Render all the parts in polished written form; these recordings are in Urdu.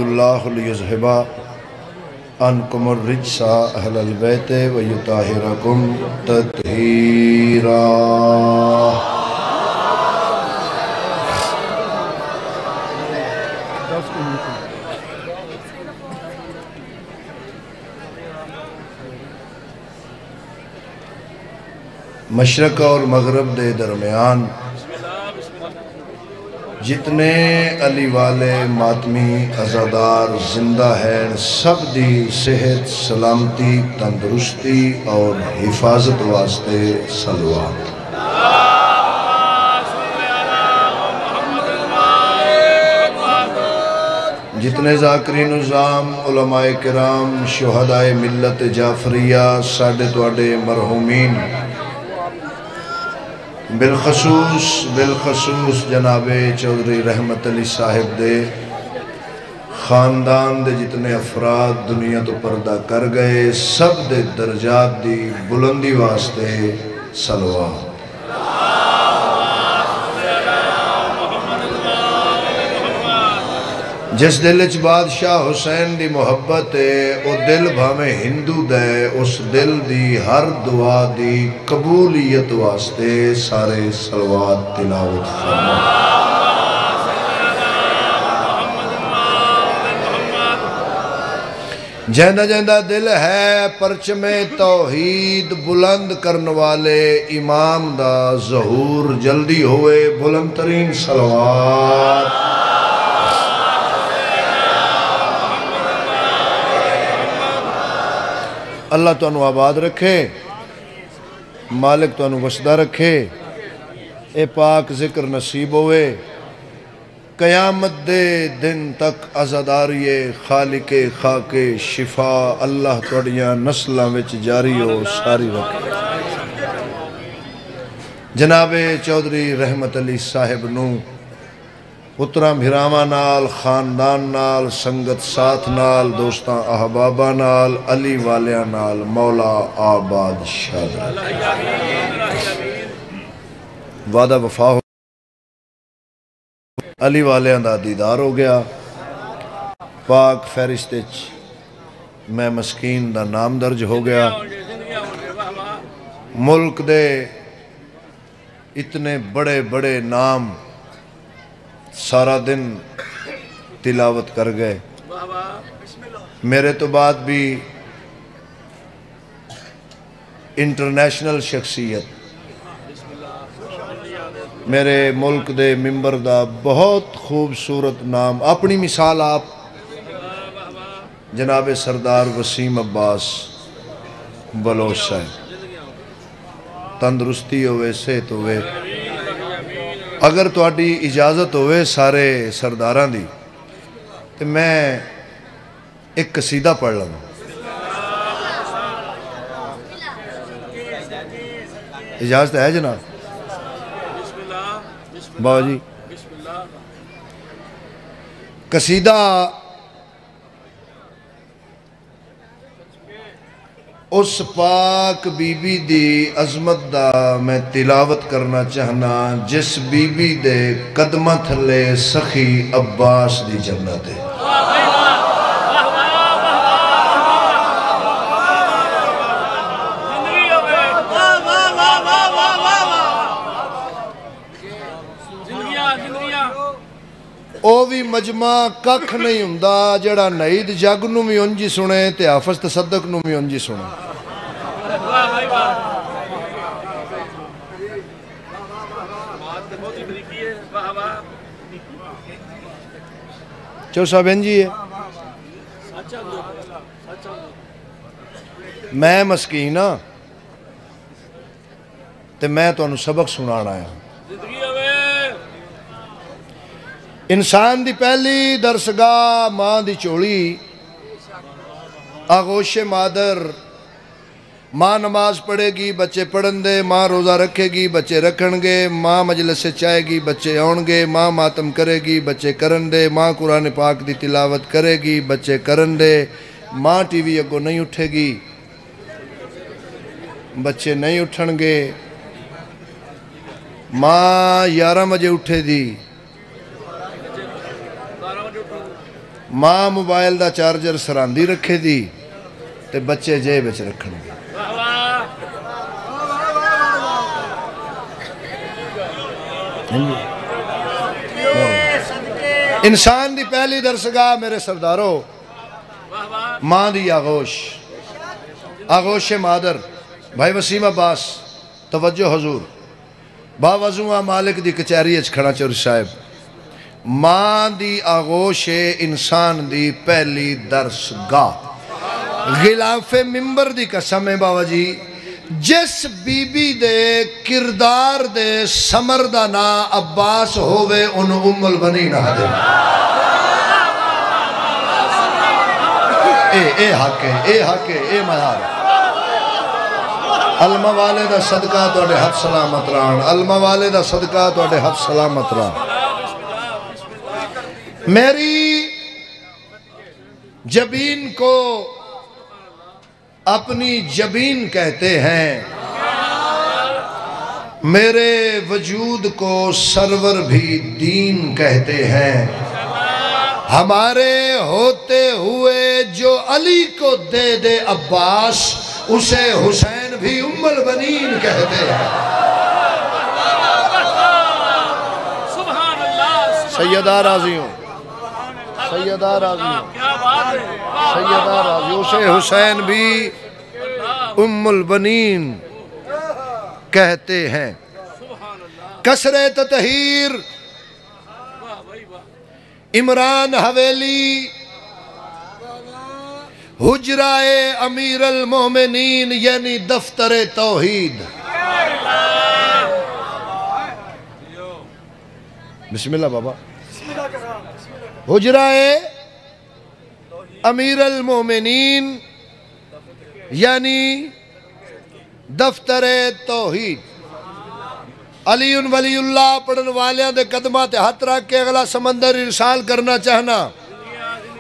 اللہ لیذھب عنکم الرجس اہل البیت ویطہرکم تطہیرا۔ مشرق اور مغرب دے درمیان جتنے علی والے ماتمی عزادار زندہ ہیں، سب دی صحت سلامتی تندرستی اور حفاظت واسطے صلوات۔ جتنے ذاکرین نظام علماء کرام شہداء ملت جعفریہ ساڑھے توڑے مرحومین بالخصوص جناب چودھری رحمت علی صاحب دے خاندان دے جتنے افراد دنیا تو پردہ کر گئے، سب دے درجات دی بلندی واسطے صلوات۔ جس دل اچ بادشاہ حسین دی محبت ہے، او دل بھامے ہندو دے، اس دل دی ہر دعا دی قبولیت واسطے سارے صلوات تلاوت فرما۔ جہندہ جہندہ دل ہے پرچم توحید بلند کرن والے امام دا ظہور جلدی ہوئے، بلند ترین صلوات۔ اللہ تو انو آباد رکھے، مالک تو انو وسدہ رکھے، اے پاک ذکر نصیب ہوئے، قیامت دے دن تک عزاداری خالق خاک شفا اللہ توڑیاں نسلہ وچ جاری ہو ساری رکھے۔ جناب چودھری رحمت علی صاحب نو پتران بھراواں نال، خاندان نال، سنگت ساتھ نال، دوستاں احباباں نال، علی والیاں نال مولا آباد شاد وعدہ وفا ہو، علی والیاں دا دیدار ہو گیا، پاک فہرست وچ میں مسکین دا نام درج ہو گیا۔ ملک دے اتنے بڑے بڑے نام سارا دن تلاوت کر گئے، میرے تو بعد بھی انٹرنیشنل شخصیت میرے ملک دے ممبر دا بہت خوبصورت نام، اپنی مثال آپ جناب سردار وسیم عباس بلوچ صاحب، تندرستی ہوئے صحت ہوئے، اگر تواڈی اجازت ہوئے سارے سرداراں دی تو میں ایک قصیدہ پڑھ لوں۔ اجازت ہے جناب؟ بابا جی قصیدہ اس پاک بی بی دی عظمت دا میں تلاوت کرنا چاہنا، جس بی بی دے قدمہ تھلے سخی عباس دی جنت ہے۔ او بھی مجمع ککھ نہیں ہندہ جڑا نعید جگ نو بھی انجی سنے تے حافظ تصدق نو بھی انجی سنے۔ چو صاحب انجی ہے میں مسکین ہاں تے میں تو انو سبق سنانا ہے۔ انسان دی پہلی درسگاہ ماں دی چوڑی، آغوش مادر، ماں نماز پڑھے گی بچے پڑھن دے، ماں روزہ رکھے گی بچے رکھن گے، ماں مجلس سے چاہے گی بچے آن گے، ماں ماتم کرے گی بچے کرن دے، ماں قرآن پاک دی تلاوت کرے گی بچے کرن دے، ماں ٹی وی اگو نہیں اٹھے گی بچے نہیں اٹھن گے، ماں 11 بجے اٹھے دی ماں موبائل دا چارجر سراندی رکھے دی تے بچے جیب وچ رکھن گے. انسان دی پہلی درسگاہ میرے سردارو ماں دی آغوش مادر. بھائی وسیم عباس توجہ حضور باوضوع مالک دی کچہری اچ کھڑا چوری صاحب. ماں دی آغوش انسان دی پہلی درسگاہ. غلاف ممبر دی قسم ہے بابا جی جس بی بی دے کردار دے سمر دا نا عباس ہووے ان ام البنین آدھے. اے حق ہے اے معیار. علمہ والے دا صدقہ توڑے حد سلامت ران. علمہ والے دا صدقہ توڑے حد سلامت ران. میری جبین کو اپنی جبین کہتے ہیں, میرے وجود کو سرور بھی دین کہتے ہیں. ہمارے ہوتے ہوئے جو علی کو دے دے عباس اسے حسین بھی ام البنین کہتے ہیں. سیدہ راضی ہوں سیدہ راضی اسے حسین بھی ام البنین کہتے ہیں. قصر تطہیر عمران حویلی حجرہ امیر المومنین یعنی دفتر توحید. بسم اللہ بابا. حجرہ امیر المومنین یعنی دفتر توحید. علی ولی اللہ پڑھن والیاں دے قدمہ تے ہاتھ رکھ کے اگلا سمندر ارسال کرنا چاہنا.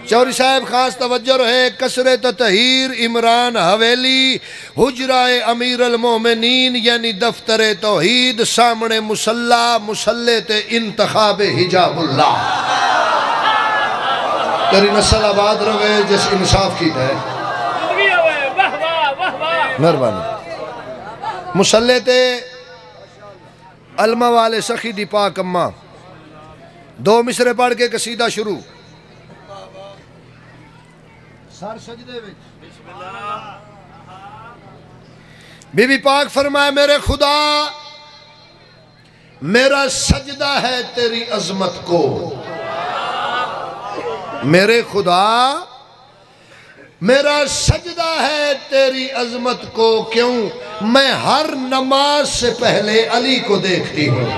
چوری صاحب خاص توجہ رہے. قصر تطہیر عمران حویلی حجرہ امیر المومنین یعنی دفتر توحید. سامنے مسلح تے انتخاب حجاب اللہ. تیری نسل آباد روے جس انصاف کی ہے. مہربانی. مسلح تے علمہ والے سخی دی پاک اماں 2 مصرے پڑھ کے قصیدہ شروع. سر سجدے وچ بی بی پاک فرمائے میرے خدا میرا سجدہ ہے تیری عظمت کو. میرے خدا میرا سجدہ ہے تیری عظمت کو. کیوں؟ میں ہر نماز سے پہلے علی کو دیکھتی ہوں.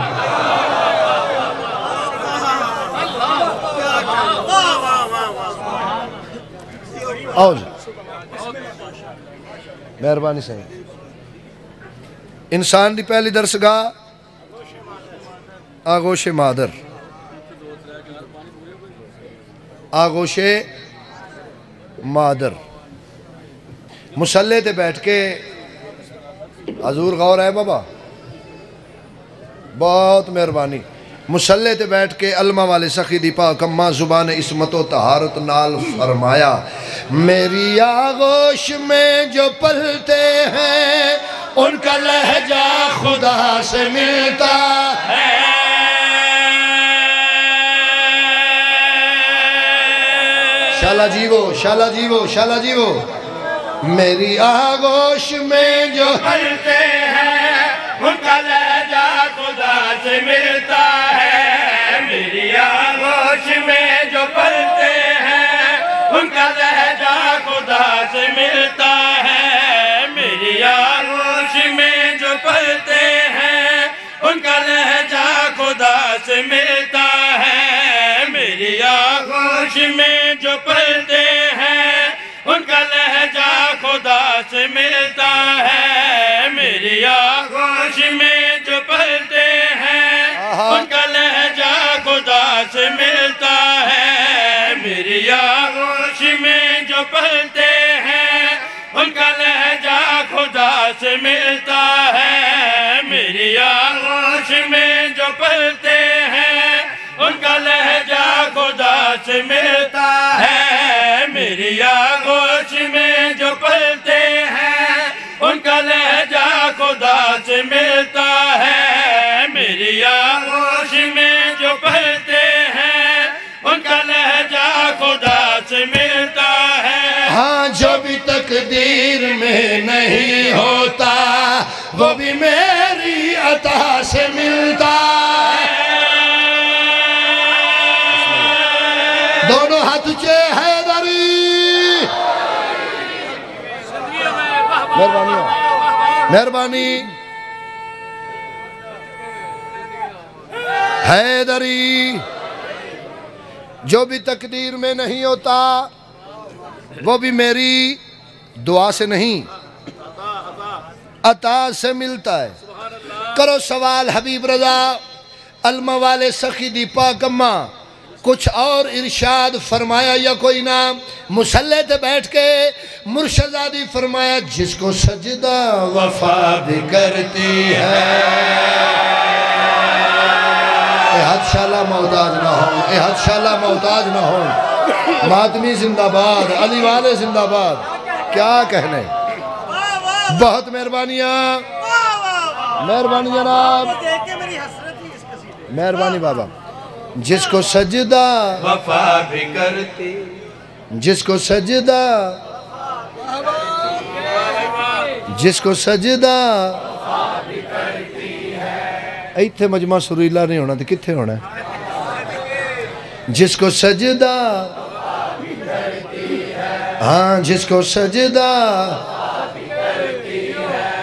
آؤ جی مہربانی سے. انسان دی پہلی درسگاہ آغوش مادر. آغوش مادر. مسلح تے بیٹھ کے حضور غور ہے بابا بہت مہربانی. مسلح تے بیٹھ کے علمہ والے سخی دی پاک اماں زبان عصمت و طہارت نال فرمایا میری آغوش میں جو پلتے ہیں ان کا لہجہ خدا سے ملتا ہے. شالا جیو. میری آغوش میں جو پلتے ہیں ان کا لہجہ خدا سے ملتا ہے. میری آغوش میں جو پلتے ہیں ان کا لہجہ خدا سے ملتا ہے. میری آغوش میں جو پلتے ہیں ان کا لہجہ خدا سے ملتا ہے. میری آغوش میں جو پلتے ہیں ان کا لہجہ خدا سے ملتا ہے. میری آغوش میں جو پلتے ہیں ان کا لہجہ خدا سے ملتا ہے. میری آغوش میں جو پلتے ہیں ان کا لہجہ خدا سے ملتا ہے. میری آغوش میں جو پلتے ہیں ان کا لہجہ خدا سے ملتا ہے، میری آغوش میں جو پلتے ہیں ان کا لہجہ خدا سے ملتا ہے، میری آغوش میں جو پلتے ہیں ان کا لہجہ خدا سے ملتا ہے۔ ہاں جو بھی تقدیر میں نہیں ہوتا وہ بھی میری عطا سے ملتا ہے۔ دونوں ہاتھ چے حیدری، مہربانی مہربانی حیدری، جو بھی تقدیر میں نہیں ہوتا وہ بھی میری دعا سے نہیں عطا سے ملتا ہے۔ کرو سوال حبیب رضا الموال سخی دی پاک اماں، کچھ اور ارشاد فرمایا یا کوئی نام؟ مسلح تے بیٹھ کے مرشدادی فرمایا جس کو سجدہ وفا بھی کرتی ہے۔ احد شالہ محتاج نہ ہوں، احد شالہ محتاج نہ ہوں، ماتمی زندہ باد، علی والے زندہ باد، کیا کہنے۔ بہت مہربانیاں، مہربانی جناب، مہربانی بابا۔ جس کو سجدہ وفا بھی کرتی، جس کو سجدہ، جس کو سجدہ ایتھے مجمع سریلا نہیں ہونا تو کتھے ہونا ہے؟ جس کو سجدہ، ہاں جس کو سجدہ،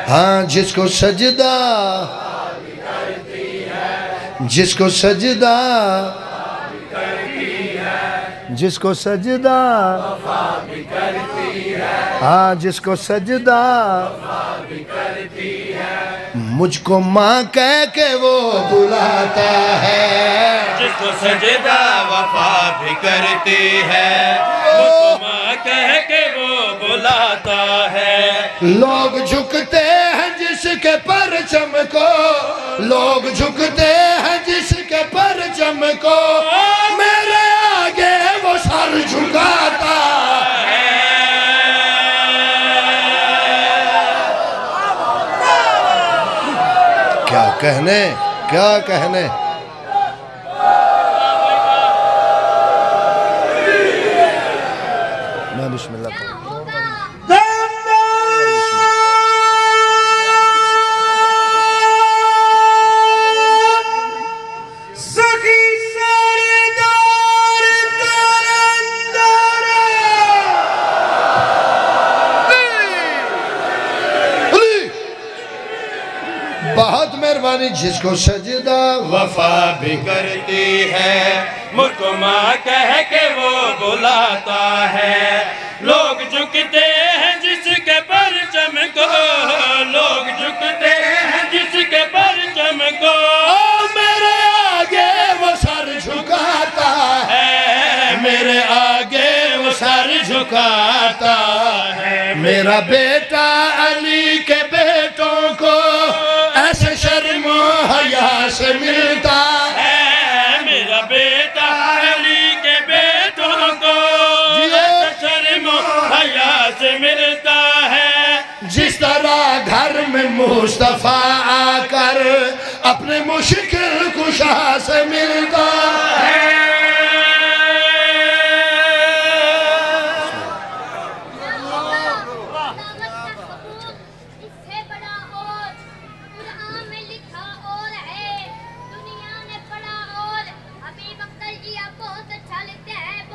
ہاں جس کو سجدہ، جس کو سجدہ، جس کو سجدہ، ہاں جس کو سجدہ، مجھ کو ماں کہہ کے وہ بلاتا ہے، جس کو سجدہ وفا بھی کرتی ہے، مجھ کو ماں کہہ کے وہ بلاتا ہے۔ لوگ جھکتے ہیں جس کے پرچم کو، لوگ جھکتے ہیں جس کے پرچم کو، میرے آگے وہ سر جھکاتا ہے۔ کیا کہنے، کیا کہنے۔ میں بسم اللہ کروں۔ بہت مہربانی۔ جس کو سجدہ وفا بھی کرتی ہے، مجھ کو ماں کہہ کے وہ بلاتا ہے۔ لوگ جھکتے ہیں جس کے پرچم کو، لوگ جھکتے ہیں جس کے پرچم کو، میرے آگے وہ سر جھکاتا ہے، میرے آگے وہ سر جھکاتا ہے۔ میرا بیٹا علی کے بیٹوں کو ایسے شرم و حیا سے ملتا ہے، میرا بیٹا علی کے بیٹوں کو ایسے شرم و حیا سے ملتا ہے۔ جس طرح گھر میں مصطفیٰ آ کر اپنے مشکل کشا سے ملتا ہے۔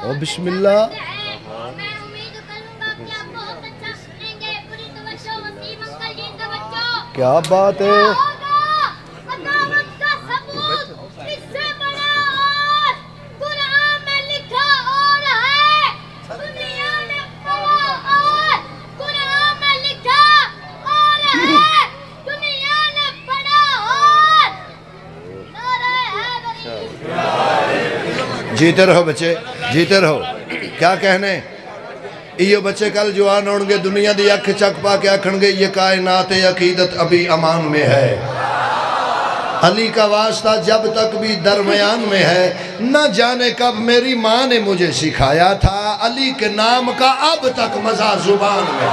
اور بسم اللہ، میں امید کروں گا کہ آپ بہت اچھا سنیں گے۔ پوری توجہ، وسیم انکل جی توجہ۔ کیا بات ہے۔ عداوت کا ثبوت اس سے بڑا اور قرآن میں لکھا اور ہے، دنیا نے پڑھا اور قرآن میں لکھا اور ہے، دنیا نے پڑھا اور نعرہ حیدری۔ جیتے رہو بچے، جیتے رہو۔ کیا کہنے؟ یہ بچے کل جوان ہونگے، دنیا دی اکھ چک پا کے آکھنگے یہ کائنات عقیدت ابھی امان میں ہے۔ علی کا واسطہ جب تک بھی درمیان میں ہے، نہ جانے کب میری ماں نے مجھے سکھایا تھا، علی کے نام کا اب تک مزہ زبان میں۔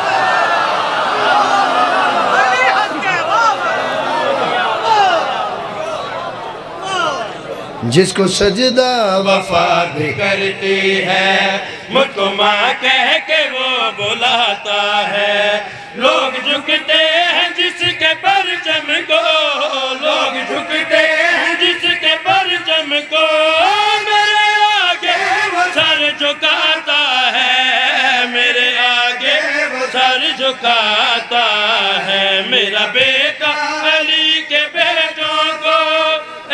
جس کو سجدہ وفا بھی کرتی ہے، مجھ کو ماں کہہ کے وہ بلاتا ہے، لوگ جھکتے ہیں جس کے پرچم کو، لوگ جھکتے ہیں جس کے پرچم کو، میرے آگے وہ سر جھکاتا ہے، میرے آگے وہ سر جھکاتا ہے، میرا بیٹا علی کے بیٹوں کو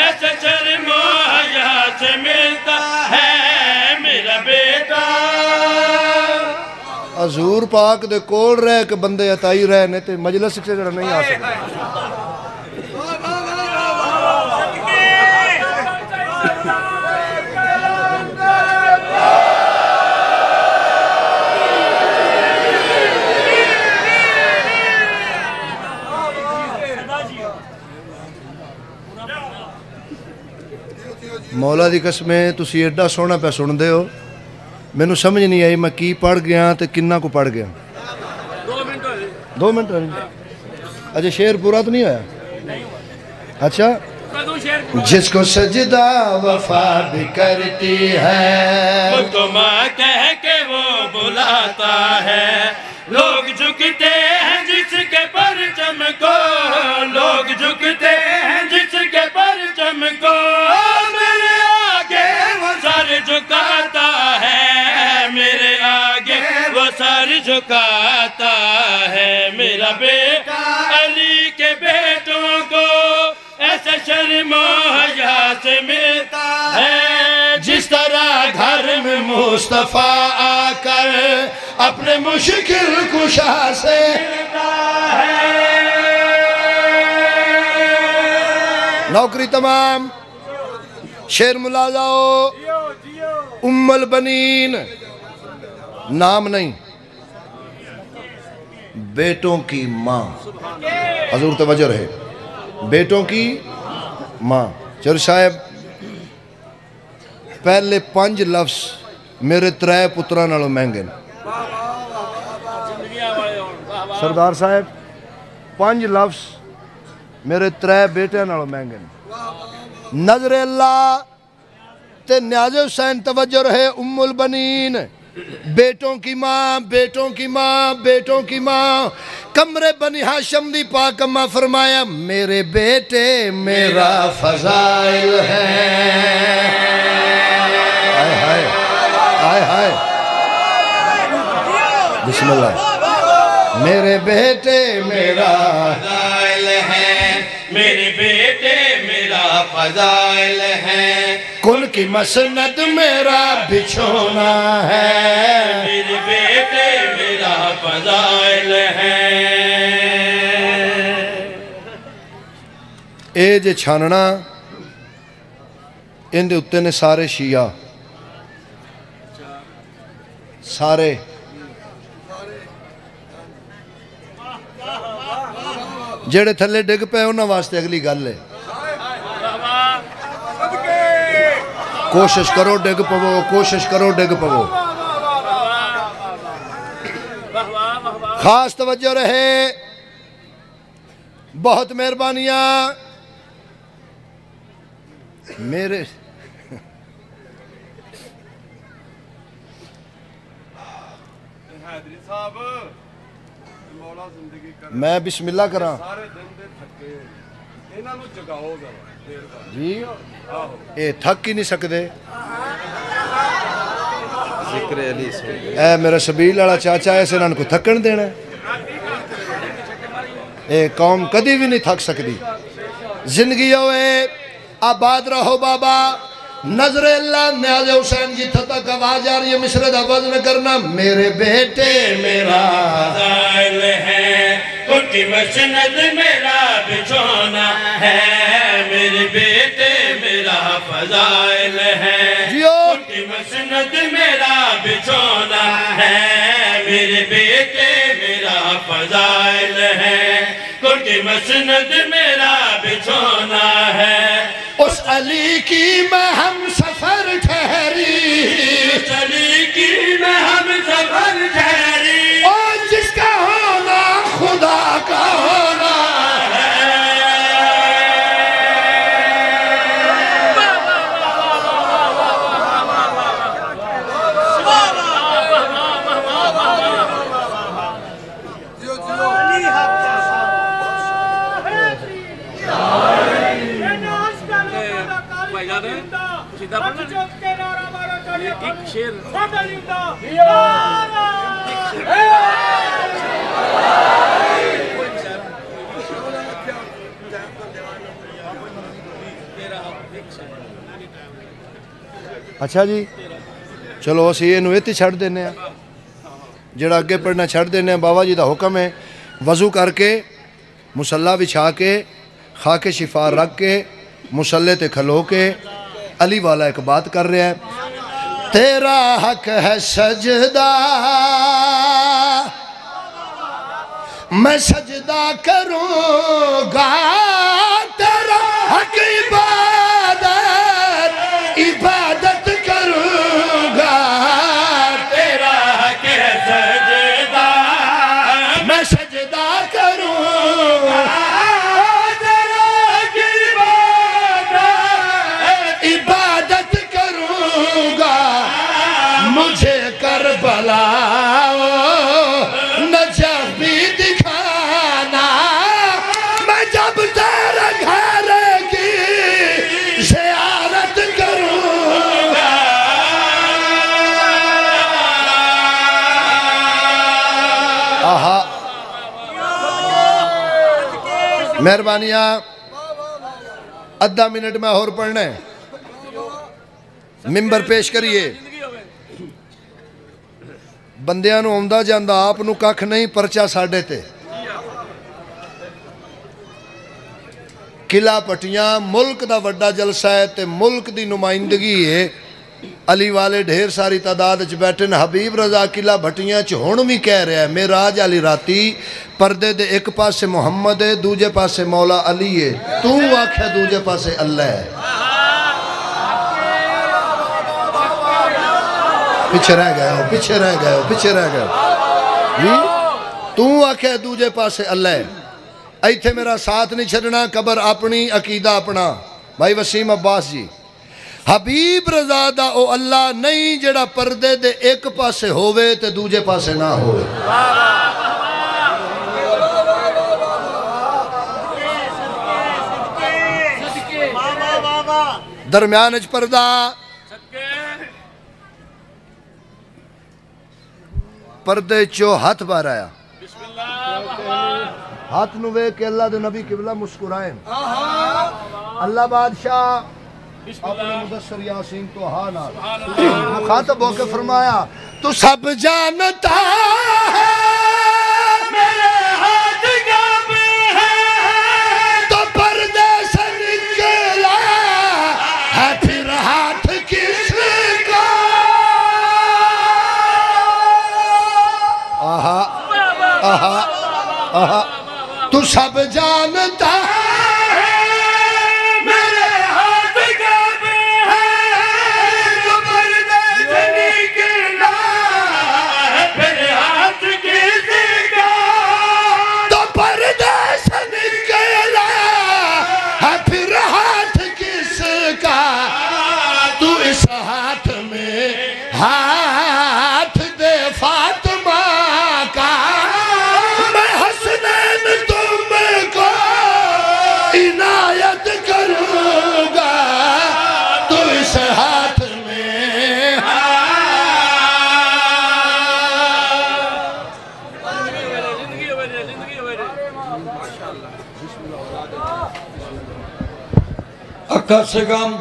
ایسے شرم و حیا سے ملتا ہے، میرا بیٹا۔ حضور پاک دے کول رہ کے بندے عطائی رہنے تے مجلس سے جڑا نہیں آ سکتا۔ مولا دی قسمیں تسی ایڈا سونا پہ سن دے ہو، میں نو سمجھ نہیں آئی میں کی پڑھ گیا تے کنہ کو پڑھ گیا۔ 2 منٹ ہوئے اچھا شعر پورا تو نہیں ہویا؟ اچھا جس کو سجدہ وفا بھی کرتی ہے، مجھ کو ماں کہہ کے وہ بلاتا ہے، لوگ جھکتے ہیں جس کے پرچم کو، لوگ جھکتے ہیں جس کے پرچم کو، میرے آگے وہ سر جھکاتا ہے، میرے آگے وہ سر جھکاتا ہے، میرا بیٹا علی کے بیٹوں کو ایسے شرم و حیا سے ملتا ہے، جس طرح گھر میں مصطفیٰ آ کر اپنے مشکل کشا سے ملتا ہے۔ نوکری تمام، شعر ملاحظہ ام البنین، نام نہیں، بیٹوں کی ماں، حضور توجہ رہے، بیٹوں کی ماں۔ چور صاحب پہلے 5 لفظ میرے 3 پترہ نالوں مہنگے، سردار صاحب 5 لفظ میرے 3 بیٹے نالوں مہنگے، نظر اللہ تے نیاز حسین توجہ رہے، ام البنین، بیٹوں کی ماں، بیٹوں کی ماں، بیٹوں کی ماں۔ کمرے بنی ہاشم دی پاک اماں فرمایا میرے بیٹے میرا فضائل ہے، آئے ہائے آئے ہائے بسم اللہ، میرے بیٹے میرا فضائل ہے، میرے بیٹے میرا فضائل ہے، کل کی مسند میرا بچھونا ہے، میرے بیٹے میرا فضائل ہے۔ اے جے چھاننا ان دے اتے نے سارے شیعہ، سارے جڑے تھلے ڈگ پہ انہاں واسطے اگلی گل ہے، کوشش کرو ڈگ پو، کوشش کرو ڈگ پو۔ خاص توجہ رہے، بہت مہربانیاں میرے میں بسم اللہ کراں جی، اے تھک ہی نہیں سکتے، اے میرا سبیل والا چاچا ایسے انہوں کو تھکن دینا ہے، اے قوم کدی بھی نہیں تھک سکتی، زندگی ہوئے آباد رہو بابا، نظر اللہ نیاز حسین جتھا تک آواز آ رہی ہے مصرع دا وزن کرنا، میرے بیٹے میرا فضائل ہے، ان کی مسند میرا بچھونا ہے، میرے بیٹے میرا فضائل ہے، ان کی مسند میرا بچھونا ہے، میرے بیٹے میرا فضائل ہے، ان کی مسند میرا بچھونا بچھونا ہے اس علی کی میں ہم سفر ٹھہری اس علی کی میں ہم سفر ٹھہری اور جس کا ہونا خدا کا ہونا اچھا جی چلو اسی یہ اتنی چھڑ دینے ہیں جڑا اگے پڑھنا چھڑ دینے ہیں بابا جی دا حکم ہے وضو کر کے مصلی بچھا کے خاک شفا رکھ کے مصلی تے کھلو کے علی والا ایک بات کر رہے ہیں تیرا حق ہے سجدہ میں سجدہ کروں گا تیرا حق عبادت کروں گا تیرا حق ہے سجدہ میں سجدہ کروں گا تیرا حق عبادت کروں گا مجھے کربلا نجف بھی دکھانا میں جب تیرے گھر کی زیارت کروں گا آہا مہربانیاں ادھا منٹ میں اور پڑھنا ہے ممبر پیش کریے بندیاں نو آمدہ جاندہ آپ نو ککھ نہیں پرچہ ساڑھے تے قلعہ پٹیاں ملک دا وڈا جلسہ ہے تے ملک دی نمائندگی ہے علی والے ڈھیر ساری تعداد چ بیٹھن حبیب رضا قلعہ بھٹیاں چ ہن بھی کہہ رہا ہے معراج علی راتی پردے دے ایک پاسے محمد ہے دوجے پاسے مولا علی ہے تو آکھیا دوجے پاسے اللہ ہے پیچھے رہ گئے ہو پیچھے رہ گئے ہو پیچھے رہ گئے ہو تو آکھیا دوجے پاسے اللہ ہے ایتھے میرا ساتھ نہیں چھڑنا قبر اپنی عقیدہ اپنا بھائی وسیم عباس جی حبیب رضا دا او اللہ نہیں جڑا پردے دے ایک پاسے ہووے تے دوجے پاسے نہ ہووے درمیان اچ پردہ پردے چو ہاتھ بار آیا ہاتھ نوے کہ اللہ دے نبی قبلہ مسکرائیں اللہ بادشاہ اپنے مدثر یاسین تو ہانا مخاطب ہو کے فرمایا تو سب جانتا ہے میرے ہاتھ کعب ہے تو پردے سے نکلا ہے پھر ہاتھ کس کا آہا آہا آہا تو سب جانتا ہے میرے ہاتھ کعب ہے تو پردے سے نکلا ہے پھر ہاتھ کس کا تو پردے سے نکلا ہے پھر ہاتھ کس کا تو اس ہاتھ میں ہاتھ دے فاطمہ کا میں حسنین تم کو عنایت کروں گا تو اس ہاتھ میں اکا سگم